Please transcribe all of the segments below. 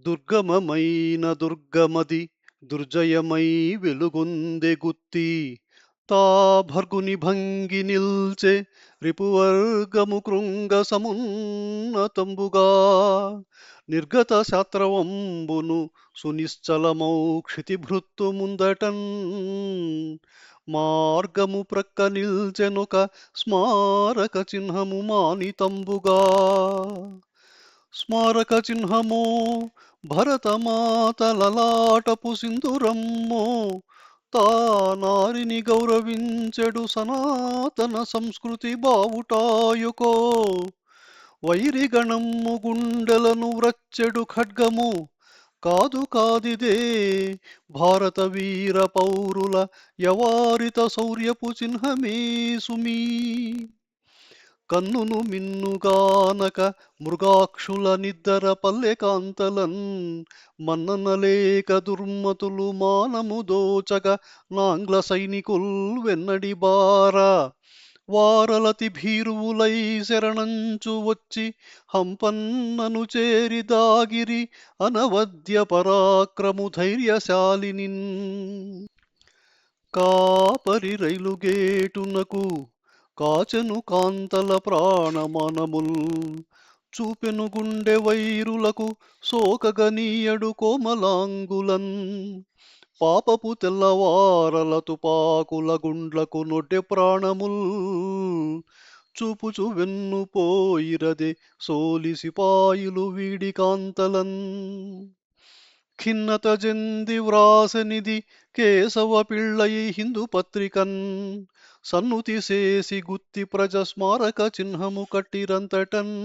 దుర్గమమైన దుర్గమది దుర్జయమై వెలుగొందె గుత్తి తా భర్గుని భంగి నిల్చె రిపువర్గము కృంగ సమున్నతంబుగా నిర్గత శాత్రవంబును సునిశ్చలమౌ క్షితిభృత్తు ముందటన్ మార్గము ప్రక్క నిల్చెనొక స్మారక చిహ్నము మానితంబుగా స్మారక చిహ్నమో భరతమాత లలాటపు సింధురమ్మో తా నారిని గౌరవించెడు సనాతన సంస్కృతి బావుటాయుకో వైరిగణమ్ము గుండెలను వ్రచ్చెడు ఖడ్గము కాదు కాదిదే భారత వీర పౌరుల యవారిత శౌర్యపు చిహ్నమే సుమీ కన్నును మిన్నుగానక మృగాక్షుల నిద్దర పల్లె కాంతలన్ మన్ననలేక దుర్మతులు మానము దోచక నాంగ్ల సైనికుల్ వెన్నడి బార వారలతి భీరువులై శరణంచు వచ్చి హంపన్నను చేరి దాగిరి అనవద్య పరాక్రము ధైర్యశాలినిన్ కాపరి రైలు గేటునకు కాచెను కాంతల ప్రాణమానముల్ చూపెను గుండె వైరులకు సోకగనీయడు కోమలాంగులన్ పాపపు తెల్లవారల తుపాకుల గుండ్లకు నొడ్డె ప్రాణముల్ చూపుచు వెన్ను పోయిరదే సోలి సిపాయిలు వీడి కాంతలన్ ఖిన్నత జెంది వ్రాసెనిది కేశవ పిళ్ళై హిందూ పత్రికన్ సన్నుతి చేసి గుత్తి ప్రజ స్మారక చిహ్నము కట్టిరంతటన్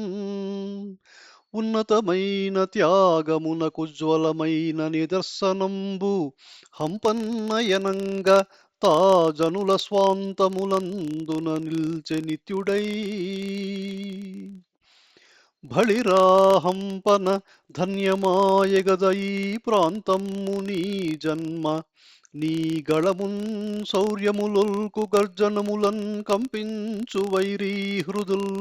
ఉన్నతమైన త్యాగమునకుజ్వలమైన నిదర్శనంబు హంపన్నయనంగా తా జనుల స్వాంతములందున నిల్చె నిత్యుడై బళిరాహంపన ధన్యమాయగద ఈ ప్రాంతము నీ జన్మ నీ గళమున్ శౌర్యములొల్కు గర్జనములన్ కంపించు వైరీ హృదుల్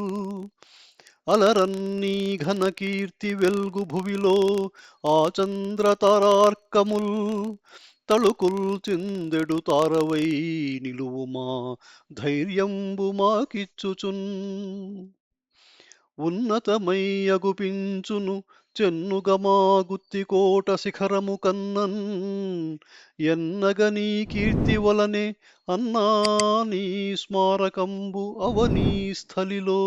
అలరన్నీ ఘన కీర్తి వెల్గు భువిలో ఆ చంద్రతారార్కముల్ తళుకుల్ చిందెడు తారవై నిలువుమా ధైర్యంబు మాకిచ్చుచున్ ఉన్నతమై అగుపించును చెన్నుగమా గుత్తికోట శిఖరము కన్నన్ ఎన్నగ నీ కీర్తి వలనే అన్నా నీ స్మారకంబు అవనీ స్థలిలో